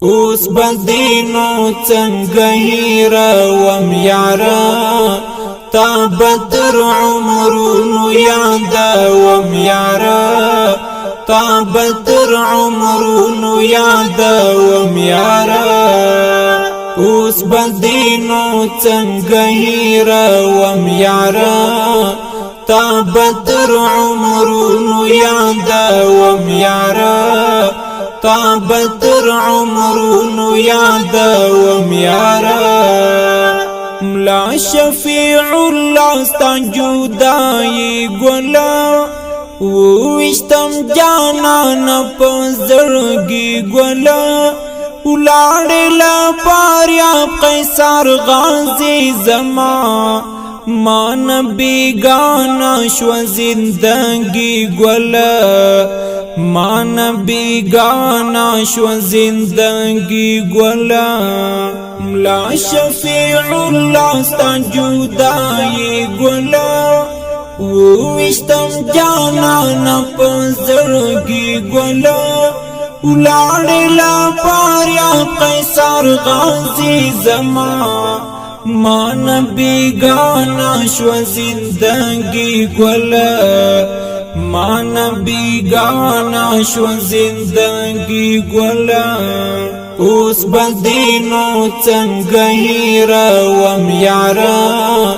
اوس بدینو څنګه هیره وم یارا تا بدر عمرونو یادا وم یارا تا بدر عمرونو یادا وم یارا اوس بدینو څنګه هیره وم یارا تا بدر عمرونو یادا وم یارا تا بدر عمرونو یادا وم یارا ملا شفیع الله ستا جدائی گولا ووشتم جانانا پزرگی گولا ولاړې لپاره قیصر غازی زما ما نبی گانا شو زندگی گولا ما نبی گانا شو زندگی گولا ملا شفیع اللہ ستا جدائی گولا ووشتم جانانا پزرگی گولا ولاړې لپاره قیصر غازی زما ما نبی گانا شو زندگی گولا ما نبی گانا شو زندگی گولا اوس بدینو څنګه هیره وم یارا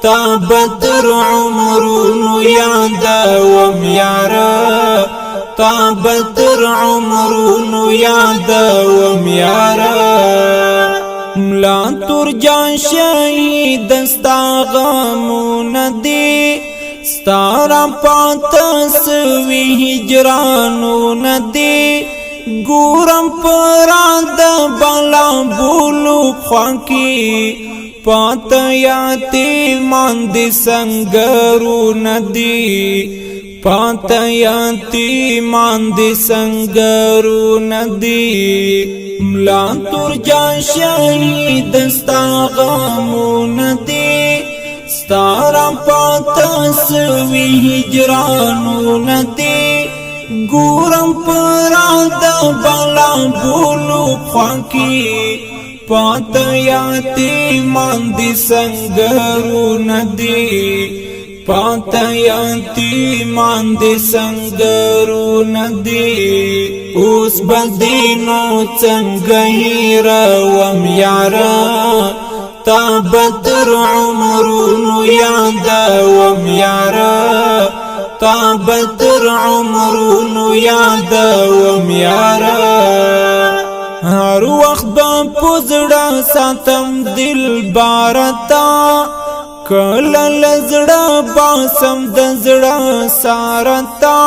تا بدر عمرونو یادا وم یارا تا بدر عمرونو یادا وم یارا ملا ترجان شهید ستا غمونه دي ستارا پاتا سوی هجرانونه دي ګورم پراد بالا بولو خواکی پاتا یتیمان دي سنگرونه دي پاتا یتیمان دي سنگرونه دي ملا ترجان شهید ستا غمونه دي ستارا پاتا سوی هجرانونه دي ګورم پراد بالا بولو خواکی پاتا یتیمان دي سنگرونه دي پاتا یتیمان دي سنگرونه دي اوس بدینو څنګه هیره وم یارا تا بدر عمرونو یادا وم یارا تا بدر عمرونو یادا وم یارا هر وخت با پزړه ساتم دل بارتا کله لزړه باسم د زړه سارتا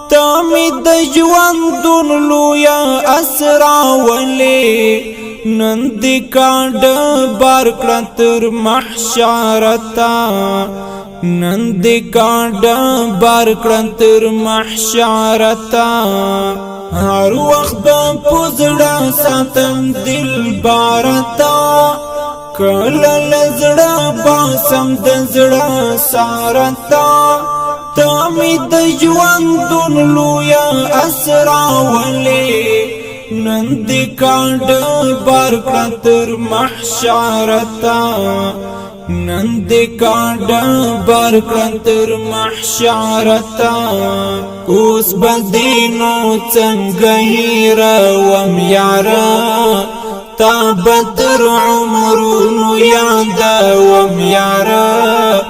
تامی د ژوندون لویا اسرا ولی نندی کاډ بار کړه تر محشرتا نندی کاډ بار کړه تر محشرتا هر وخت په پزړه ساتم دل بارتا کله لزړه باسم د زړه سارتا تامی د ژوندون لویا اسرا ولی نندی کاډ بار کړه تر محشرتا نندی کاډ بار کړه تر محشرتا اوس بدینو څنګه هیره وم یارا تا بدر عمرونو یادا وم یارا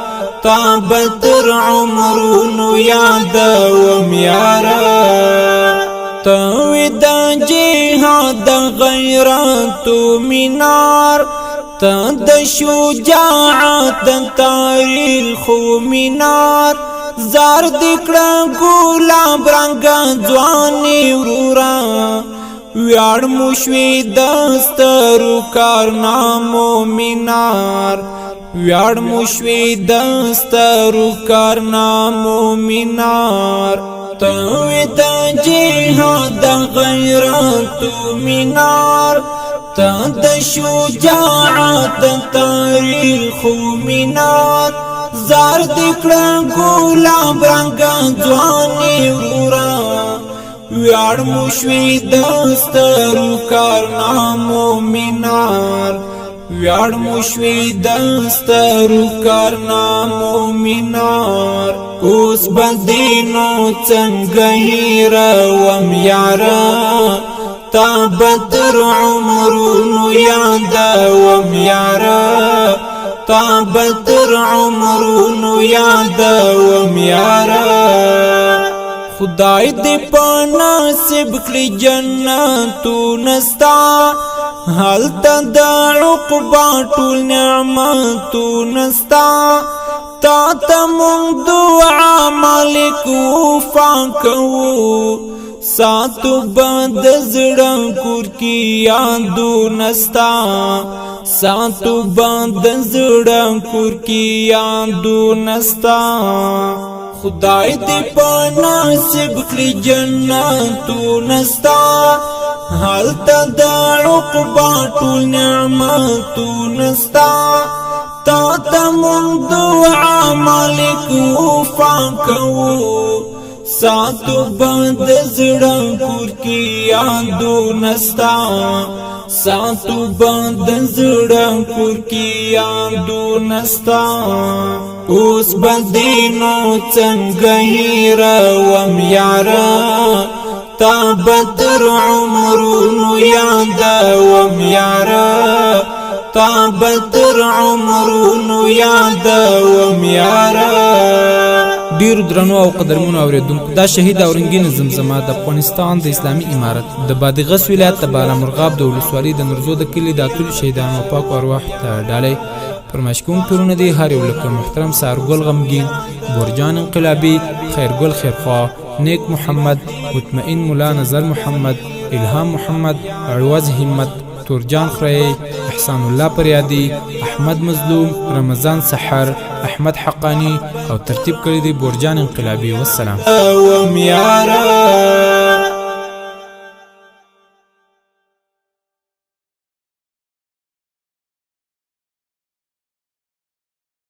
تا بدر عمرونو یادا وم یارا تاوی دا جهاد غیرت منار تا د شجاعت تاریخ منار زار دکړه ګلاب رنگ ځواني ورورا ویاړ مشوي دسترو کارنامو منار ویاړ مشوي دسترو کارنامو منار توی دا جهاد غیرت منار تا د شجاعت تاریخ منار زار دکړه ګلاب رنگ ځواني ورورا ویاړ مو شوی د سترو کارنامو مینار ویاړ مو شوی د سترو کارنامو مینار اوس بدینو څنګه هیروم یاره تا بدر عمرونو یادوم یاره تا بدر عمرونو یادوم یاره خدای دې په نصیب کړي جنتونه ستا هلته د عقبا ټول نعمتونه ستا تا ته مونږ دعا مالک وفا کوو ساتو بند زړه کور کې یادونه ستا ساتو بند زړه کور کې یادونه ستا خدای دې په نصیب کړي جنتونه ستا هلته د عقبا ټول نعمتونه ستا تا ته مونږ دعا مالک وفا کوو ساتو بند زړه کور کې یادونه ستا ساتو بند زړه کور کې یادونه ستا اوس بدینو څنګه هیروم یاره تا بدر عمرونو یادوم یاره تا بدر عمرونو یادوم یاره ډیر درنو او قدرمنو اوریدونکو دا شهید اورنګین زمزمه د افغانستان د اسلامي امارت د بادغیس ولایت د بالامرغاب د ولسوالۍ د نورزو د کلي د ټول شهیدانو پاک ارواح ته ډالۍ فرمایش کوم تورونه دي هر یو لکه محترم سارګل غمگین برجان انقلابی خیرګل خیرخوا نیک محمد مطمئن مولا نظر محمد الهام محمد عوض همت تورجان خری احسان الله پریادی احمد مظلوم رمضان سحر احمد حقانی او ترتیب کړی دی برجان انقلابی والسلام